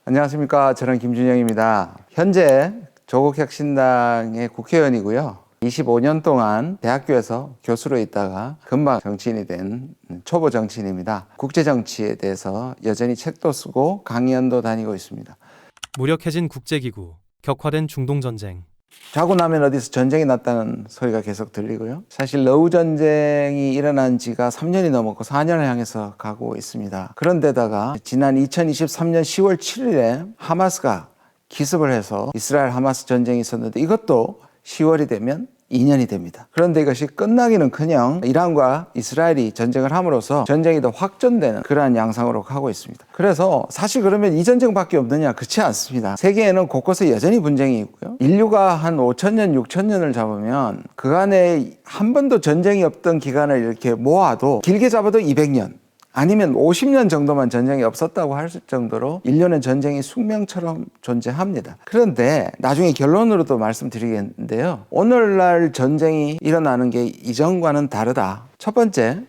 안녕하십니까. 저는 김준영입니다. 현재 조국혁신당의 국회의원이고요. 25년 동안 대학교에서 교수로 있다가 금방 정치인이 된 초보 정치인입니다. 국제정치에 대해서 여전히 책도 쓰고 강연도 다니고 있습니다. 무력해진 국제기구, 격화된 중동전쟁. 자고 나면 어디서 전쟁이 났다는 소리가 계속 들리고요. 사실 러우 전쟁이 일어난 지가 3년이 넘었고 4년을 향해서 가고 있습니다. 그런데다가 지난 2023년 10월 7일에 하마스가 기습을 해서 이스라엘 하마스 전쟁이 있었는데 이것도 10월이 되면 2년이 됩니다. 그런데 이것이 끝나기는커녕 이란과 이스라엘이 전쟁을 함으로써 전쟁이 더 확전되는 그러한 양상으로 가고 있습니다. 그래서 사실 그러면 이 전쟁밖에 없느냐? 그렇지 않습니다. 세계에는 곳곳에 여전히 분쟁이 있고요. 인류가 한 5천년, 6천년을 잡으면 그간에 한 번도 전쟁이 없던 기간을 이렇게 모아도 길게 잡아도 200년 아니면 50년 정도만 전쟁이 없었다고 할 정도로 인류는 전쟁이 숙명처럼 존재합니다. 그런데 나중에 결론으로도 말씀드리겠는데요. 오늘날 전쟁이 일어나는 게 이전과는 다르다. 첫 번째,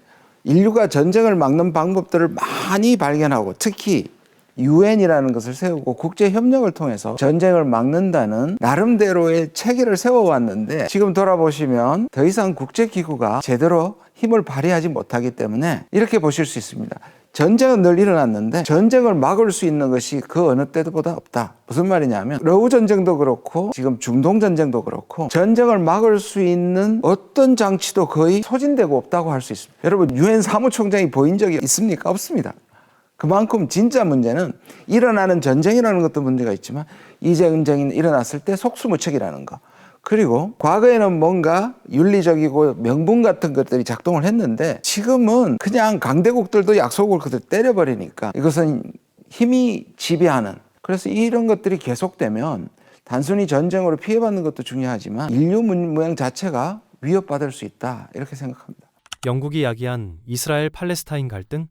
인류가 전쟁을 막는 방법들을 많이 발견하고 특히 유엔이라는 것을 세우고 국제협력을 통해서 전쟁을 막는다는 나름대로의 체계를 세워왔는데 지금 돌아보시면 더 이상 국제기구가 제대로 힘을 발휘하지 못하기 때문에 이렇게 보실 수 있습니다. 전쟁은 늘 일어났는데 전쟁을 막을 수 있는 것이 그 어느 때보다 없다. 무슨 말이냐면 러우 전쟁도 그렇고 지금 중동 전쟁도 그렇고 전쟁을 막을 수 있는 어떤 장치도 거의 소진되고 없다고 할 수 있습니다. 여러분 유엔 사무총장이 보인 적이 있습니까? 없습니다. 그만큼 진짜 문제는 일어나는 전쟁이라는 것도 문제가 있지만 이 전쟁이 일어났을 때 속수무책이라는 거. 그리고 과거에는 뭔가 윤리적이고 명분 같은 것들이 작동을 했는데 지금은 그냥 강대국들도 약속을 그대로 때려버리니까 이것은 힘이 지배하는, 그래서 이런 것들이 계속되면 단순히 전쟁으로 피해받는 것도 중요하지만 인류 문명 자체가 위협받을 수 있다, 이렇게 생각합니다. 영국이 야기한 이스라엘 팔레스타인 갈등?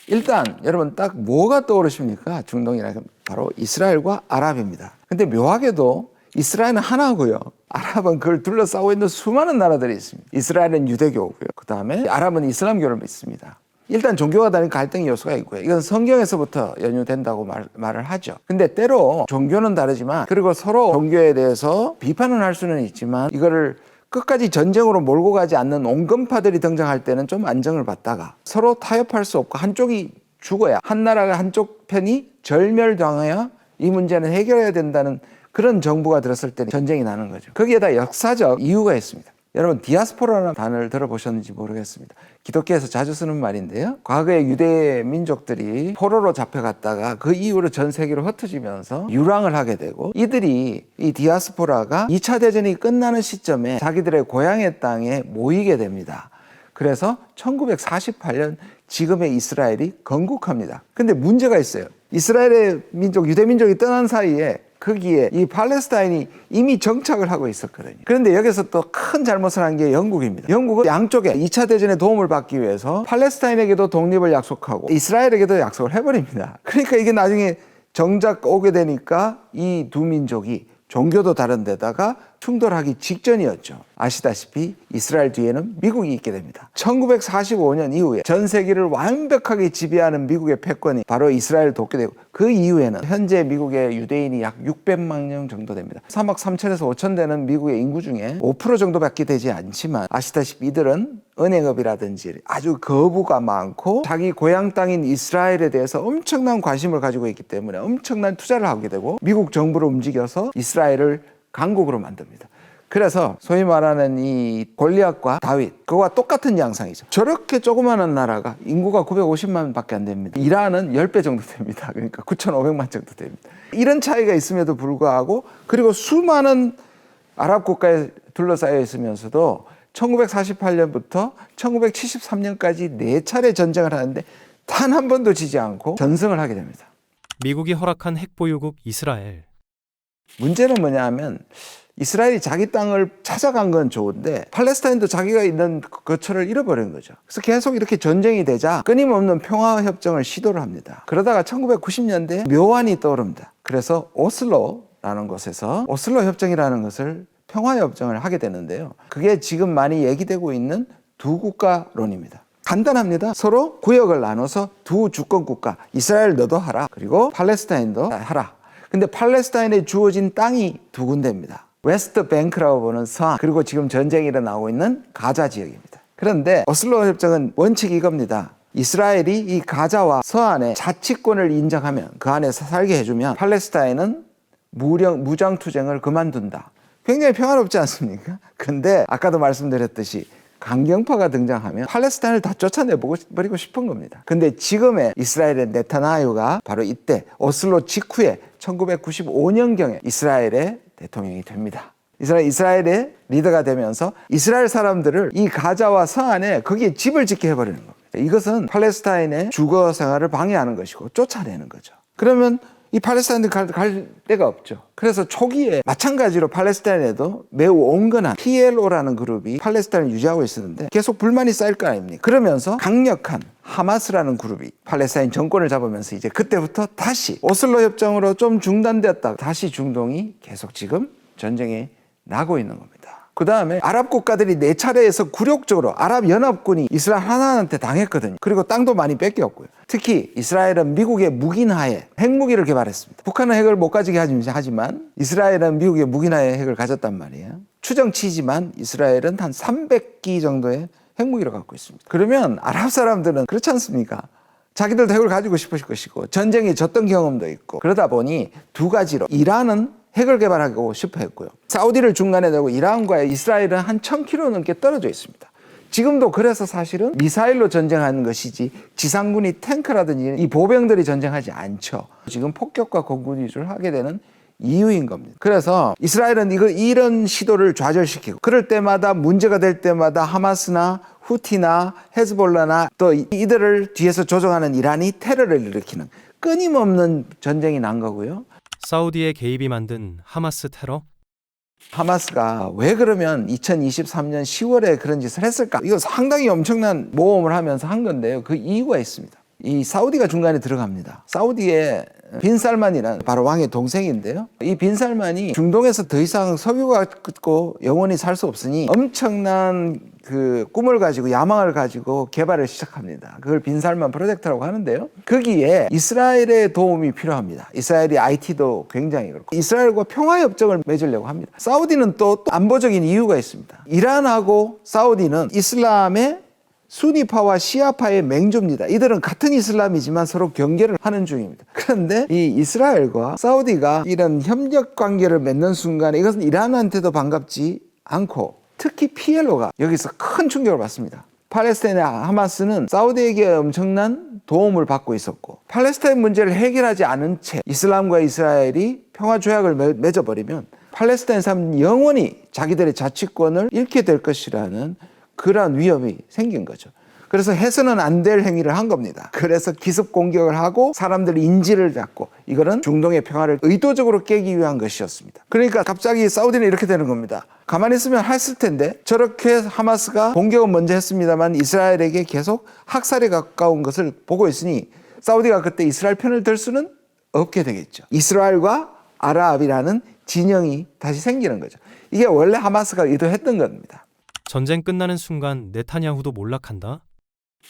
일단 여러분 딱 뭐가 떠오르십니까? 중동이라면 바로 이스라엘과 아랍입니다. 근데 묘하게도 이스라엘은 하나고요. 아랍은 그걸 둘러싸고 있는 수많은 나라들이 있습니다. 이스라엘은 유대교고요. 그 다음에 아랍은 이슬람교를 믿습니다. 일단 종교가 다른 갈등의 요소가 있고요. 이건 성경에서부터 연유된다고 말을 하죠. 근데 때로 종교는 다르지만 그리고 서로 종교에 대해서 비판은 할 수는 있지만 이거를 끝까지 전쟁으로 몰고 가지 않는 온건파들이 등장할 때는 좀 안정을 받다가 서로 타협할 수 없고 한쪽이 죽어야, 한 나라가 한쪽 편이 절멸당해야 이 문제는 해결해야 된다는 그런 정부가 들었을 때 전쟁이 나는 거죠. 거기에다 역사적 이유가 있습니다. 여러분 디아스포라라는 단어를 들어보셨는지 모르겠습니다. 기독교에서 자주 쓰는 말인데요. 과거에 유대 민족들이 포로로 잡혀갔다가 그 이후로 전 세계로 흩어지면서 유랑을 하게 되고 이들이 이 디아스포라가 2차 대전이 끝나는 시점에 자기들의 고향의 땅에 모이게 됩니다. 그래서 1948년 지금의 이스라엘이 건국합니다. 근데 문제가 있어요. 이스라엘의 민족, 유대 민족이 떠난 사이에 거기에 이 팔레스타인이 이미 정착을 하고 있었거든요. 그런데 여기서 또 큰 잘못을 한 게 영국입니다. 영국은 양쪽에 2차 대전에 도움을 받기 위해서 팔레스타인에게도 독립을 약속하고 이스라엘에게도 약속을 해버립니다. 그러니까 이게 나중에 정작 오게 되니까 이 두 민족이 종교도 다른 데다가 충돌하기 직전이었죠. 아시다시피 이스라엘 뒤에는 미국이 있게 됩니다. 1945년 이후에 전 세계를 완벽하게 지배하는 미국의 패권이 바로 이스라엘을 돕게 되고 그 이후에는 현재 미국의 유대인이 약 600만 명 정도 됩니다. 3억 3천에서 5천 되는 미국의 인구 중에 5% 정도밖에 되지 않지만 아시다시피 이들은 은행업이라든지 아주 거부가 많고 자기 고향 땅인 이스라엘에 대해서 엄청난 관심을 가지고 있기 때문에 엄청난 투자를 하게 되고 미국 정부를 움직여서 이스라엘을 강국으로 만듭니다. 그래서 소위 말하는 이 골리앗과 다윗, 그거와 똑같은 양상이죠. 저렇게 조그마한 나라가 인구가 950만 밖에 안 됩니다. 이란은 10배 정도 됩니다. 그러니까 9,500만 정도 됩니다. 이런 차이가 있음에도 불구하고 그리고 수많은 아랍 국가에 둘러싸여 있으면서도 1948년부터 1973년까지 4차례 전쟁을 하는데 단 한 번도 지지 않고 전승을 하게 됩니다. 미국이 허락한 핵보유국 이스라엘. 문제는 뭐냐 하면 이스라엘이 자기 땅을 찾아간 건 좋은데 팔레스타인도 자기가 있는 거처를 잃어버린 거죠. 그래서 계속 이렇게 전쟁이 되자 끊임없는 평화협정을 시도를 합니다. 그러다가 1990년대에 묘안이 떠오릅니다. 그래서 오슬로라는 곳에서 오슬로 협정이라는 것을 평화협정을 하게 되는데요. 그게 지금 많이 얘기되고 있는 두 국가론입니다. 간단합니다. 서로 구역을 나눠서 두 주권 국가, 이스라엘 너도 하라, 그리고 팔레스타인도 하라. 근데 팔레스타인에 주어진 땅이 두 군데입니다. 웨스트 뱅크라고 보는 서안, 그리고 지금 전쟁이 일어나고 있는 가자 지역입니다. 그런데 오슬로 협정은 원칙이 이겁니다. 이스라엘이 이 가자와 서안의 자치권을 인정하면, 그 안에서 살게 해주면 팔레스타인은 무장투쟁을 그만둔다. 굉장히 평화롭지 않습니까? 근데 아까도 말씀드렸듯이 강경파가 등장하면 팔레스타인을 다 쫓아내버리고 싶은 겁니다. 근데 지금의 이스라엘의 네타냐후가 바로 이때 오슬로 직후에 1995년경에 이스라엘의 대통령이 됩니다. 이스라엘의 리더가 되면서 이스라엘 사람들을 이 가자와 서안에 거기에 집을 짓게 해버리는 겁니다. 이것은 팔레스타인의 주거 생활을 방해하는 것이고 쫓아내는 거죠. 그러면 이 팔레스타인들 갈 데가 없죠. 그래서 초기에 마찬가지로 팔레스타인에도 매우 온건한 PLO라는 그룹이 팔레스타인을 유지하고 있었는데 계속 불만이 쌓일 거 아닙니까? 그러면서 강력한 하마스라는 그룹이 팔레스타인 정권을 잡으면서 이제 그때부터 다시 오슬로 협정으로 좀 중단되었다가 다시 중동이 계속 지금 전쟁이 나고 있는 겁니다. 그 다음에 아랍 국가들이 4차례에서 굴욕적으로 아랍 연합군이 이스라엘 하나한테 당했거든요. 그리고 땅도 많이 뺏겼고요. 특히 이스라엘은 미국의 무기나에 핵무기를 개발했습니다. 북한은 핵을 못 가지게 하지만 이스라엘은 미국의 무기나에 핵을 가졌단 말이에요. 추정치지만 이스라엘은 한 300기 정도의 핵무기를 갖고 있습니다. 그러면 아랍 사람들은 그렇지 않습니까? 자기들도 핵을 가지고 싶으실 것이고 전쟁에 졌던 경험도 있고, 그러다 보니 두 가지로 이란은 핵을 개발하고 싶어 했고요. 사우디를 중간에 두고 이란과 이스라엘은 한 1000km 넘게 떨어져 있습니다. 지금도 그래서 사실은 미사일로 전쟁하는 것이지 지상군이 탱크라든지 이 보병들이 전쟁하지 않죠. 지금 폭격과 공군 위주를 하게 되는 이유인 겁니다. 그래서 이스라엘은 이런 시도를 좌절시키고, 그럴 때마다 문제가 될 때마다 하마스나 후티나 헤즈볼라나 또 이들을 뒤에서 조종하는 이란이 테러를 일으키는 끊임없는 전쟁이 난 거고요. 사우디의 개입이 만든 하마스 테러? 하마스가 왜 그러면 2023년 10월에 그런 짓을 했을까? 이거 상당히 엄청난 모험을 하면서 한 건데요. 그 이유가 있습니다. 이 사우디가 중간에 들어갑니다. 사우디의 빈살만이라는 바로 왕의 동생인데요. 이 빈살만이 중동에서 더 이상 석유가 끊고 영원히 살 수 없으니 엄청난 그 꿈을 가지고 야망을 가지고 개발을 시작합니다. 그걸 빈살만 프로젝트라고 하는데요. 거기에 이스라엘의 도움이 필요합니다. 이스라엘이 IT도 굉장히 그렇고 이스라엘과 평화협정을 맺으려고 합니다. 사우디는 또 안보적인 이유가 있습니다. 이란하고 사우디는 이슬람의 수니파와 시아파의 맹주입니다. 이들은 같은 이슬람이지만 서로 경계를 하는 중입니다. 그런데 이 이스라엘과 사우디가 이런 협력 관계를 맺는 순간에 이것은 이란한테도 반갑지 않고 특히 PLO가 여기서 큰 충격을 받습니다. 팔레스타인의 하마스는 사우디에게 엄청난 도움을 받고 있었고, 팔레스타인 문제를 해결하지 않은 채 이슬람과 이스라엘이 평화조약을 맺어버리면 팔레스타인 사람은 영원히 자기들의 자치권을 잃게 될 것이라는 그러한 위험이 생긴 거죠. 그래서 해서는 안 될 행위를 한 겁니다. 그래서 기습 공격을 하고 사람들의 인지를 잡고, 이거는 중동의 평화를 의도적으로 깨기 위한 것이었습니다. 그러니까 갑자기 사우디는 이렇게 되는 겁니다. 가만히 있으면 했을 텐데 저렇게 하마스가 공격은 먼저 했습니다만 이스라엘에게 계속 학살에 가까운 것을 보고 있으니 사우디가 그때 이스라엘 편을 들 수는 없게 되겠죠. 이스라엘과 아랍이라는 진영이 다시 생기는 거죠. 이게 원래 하마스가 의도했던 겁니다. 전쟁 끝나는 순간 네타냐후도 몰락한다?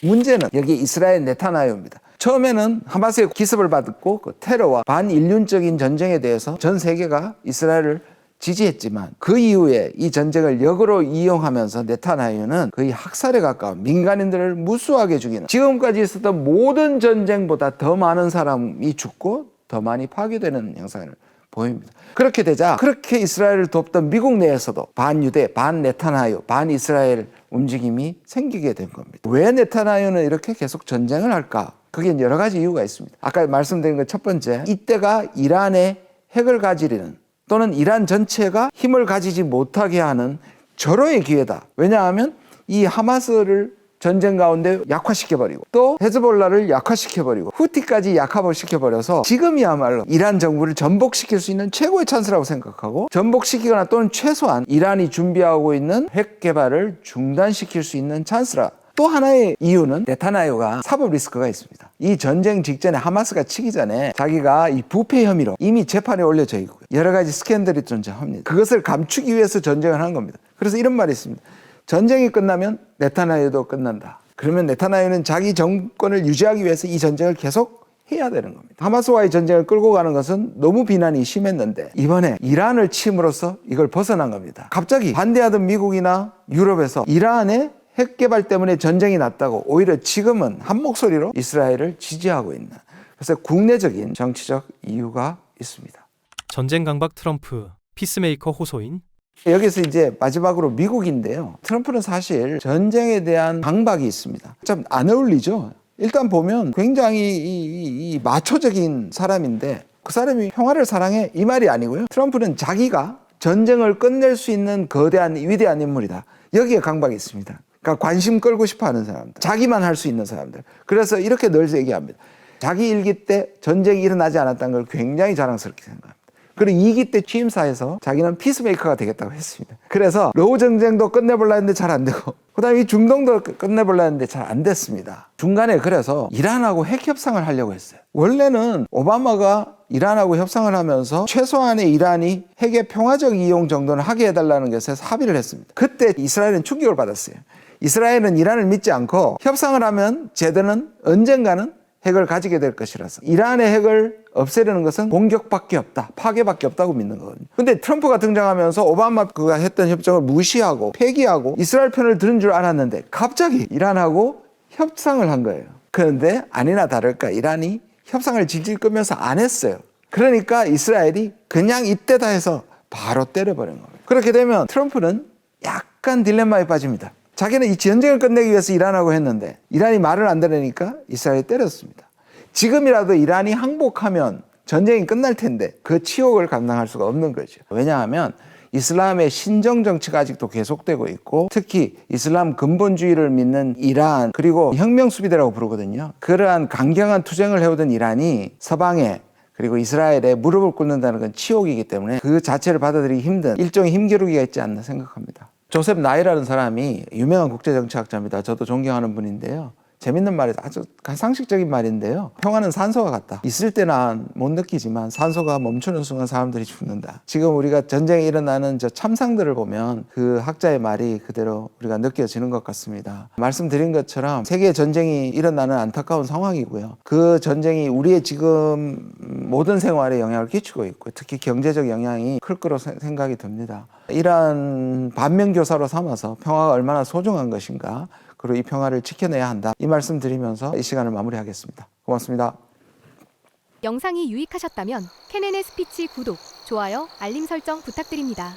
문제는 여기 이스라엘 네타냐후입니다. 처음에는 하마스의 기습을 받고 그 테러와 반인륜적인 전쟁에 대해서 전 세계가 이스라엘을 지지했지만 그 이후에 이 전쟁을 역으로 이용하면서 네타냐후는 거의 학살에 가까운 민간인들을 무수하게 죽이는, 지금까지 있었던 모든 전쟁보다 더 많은 사람이 죽고 더 많이 파괴되는 형상을 보입니다. 그렇게 되자 그렇게 이스라엘을 돕던 미국 내에서도 반유대, 반네타냐후, 반이스라엘 움직임이 생기게 된 겁니다. 왜 네타냐후는 이렇게 계속 전쟁을 할까? 그게 여러 가지 이유가 있습니다. 아까 말씀드린 것 첫 번째, 이때가 이란의 핵을 가지려는 또는 이란 전체가 힘을 가지지 못하게 하는 절호의 기회다. 왜냐하면 이 하마스를 전쟁 가운데 약화시켜버리고 또 헤즈볼라를 약화시켜버리고 후티까지 약화시켜버려서 지금이야말로 이란 정부를 전복시킬 수 있는 최고의 찬스라고 생각하고, 전복시키거나 또는 최소한 이란이 준비하고 있는 핵 개발을 중단시킬 수 있는 찬스라. 또 하나의 이유는 네타냐후가 사법 리스크가 있습니다. 이 전쟁 직전에 하마스가 치기 전에 자기가 이 부패 혐의로 이미 재판에 올려져 있고 여러 가지 스캔들이 존재합니다. 그것을 감추기 위해서 전쟁을 한 겁니다. 그래서 이런 말이 있습니다. 전쟁이 끝나면 네타냐후도 끝난다. 그러면 네타냐후는 자기 정권을 유지하기 위해서 이 전쟁을 계속 해야 되는 겁니다. 하마스와의 전쟁을 끌고 가는 것은 너무 비난이 심했는데 이번에 이란을 침으로써 이걸 벗어난 겁니다. 갑자기 반대하던 미국이나 유럽에서 이란의 핵 개발 때문에 전쟁이 났다고 오히려 지금은 한 목소리로 이스라엘을 지지하고 있는, 그래서 국내적인 정치적 이유가 있습니다. 전쟁 강박 트럼프, 피스메이커 호소인? 여기서 이제 마지막으로 미국인데요. 트럼프는 사실 전쟁에 대한 강박이 있습니다. 참 안 어울리죠. 일단 보면 굉장히 이 마초적인 사람인데 그 사람이 평화를 사랑해 이 말이 아니고요. 트럼프는 자기가 전쟁을 끝낼 수 있는 거대한 위대한 인물이다. 여기에 강박이 있습니다. 그러니까 관심 끌고 싶어하는 사람들, 자기만 할 수 있는 사람들. 그래서 이렇게 늘 얘기합니다. 자기 일기 때 전쟁이 일어나지 않았다는 걸 굉장히 자랑스럽게 생각합니다. 그리고 2기 때 취임사에서 자기는 피스메이커가 되겠다고 했습니다. 그래서 러우 전쟁도 끝내보려 했는데 잘 안 되고 그다음에 이 중동도 끝내보려 했는데 잘 안 됐습니다. 중간에 그래서 이란하고 핵 협상을 하려고 했어요. 원래는 오바마가 이란하고 협상을 하면서 최소한의 이란이 핵의 평화적 이용 정도는 하게 해달라는 것에 합의를 했습니다. 그때 이스라엘은 충격을 받았어요. 이스라엘은 이란을 믿지 않고 협상을 하면 제대는 언젠가는 핵을 가지게 될 것이라서 이란의 핵을 없애려는 것은 공격밖에 없다, 파괴밖에 없다고 믿는 거거든요. 근데 트럼프가 등장하면서 오바마가 했던 협정을 무시하고 폐기하고 이스라엘 편을 들은 줄 알았는데 갑자기 이란하고 협상을 한 거예요. 그런데 아니나 다를까 이란이 협상을 질질 끄면서 안 했어요. 그러니까 이스라엘이 그냥 이때다 해서 바로 때려버린 겁니다. 그렇게 되면 트럼프는 약간 딜레마에 빠집니다. 자기는 이 전쟁을 끝내기 위해서 이란하고 했는데 이란이 말을 안 들으니까 이스라엘이 때렸습니다. 지금이라도 이란이 항복하면 전쟁이 끝날 텐데 그 치욕을 감당할 수가 없는 거죠. 왜냐하면 이슬람의 신정 정치가 아직도 계속되고 있고 특히 이슬람 근본주의를 믿는 이란, 그리고 혁명 수비대라고 부르거든요. 그러한 강경한 투쟁을 해오던 이란이 서방에 그리고 이스라엘에 무릎을 꿇는다는 건 치욕이기 때문에 그 자체를 받아들이기 힘든 일종의 힘겨루기가 있지 않나 생각합니다. 조셉 나이라는 사람이 유명한 국제정치학자입니다. 저도 존경하는 분인데요. 재밌는 말이 아주 상식적인 말인데요. 평화는 산소와 같다. 있을 때는 못 느끼지만 산소가 멈추는 순간 사람들이 죽는다. 지금 우리가 전쟁에 일어나는 저 참상들을 보면 그 학자의 말이 그대로 우리가 느껴지는 것 같습니다. 말씀드린 것처럼 세계 전쟁이 일어나는 안타까운 상황이고요. 그 전쟁이 우리의 지금 모든 생활에 영향을 끼치고 있고 특히 경제적 영향이 클 거로 생각이 듭니다. 이러한 반면교사로 삼아서 평화가 얼마나 소중한 것인가, 그리고 이 평화를 지켜내야 한다. 이 말씀 드리면서 이 시간을 마무리하겠습니다. 고맙습니다. 영상이 유익하셨다면 KNN 스피치 구독, 좋아요, 알림 설정 부탁드립니다.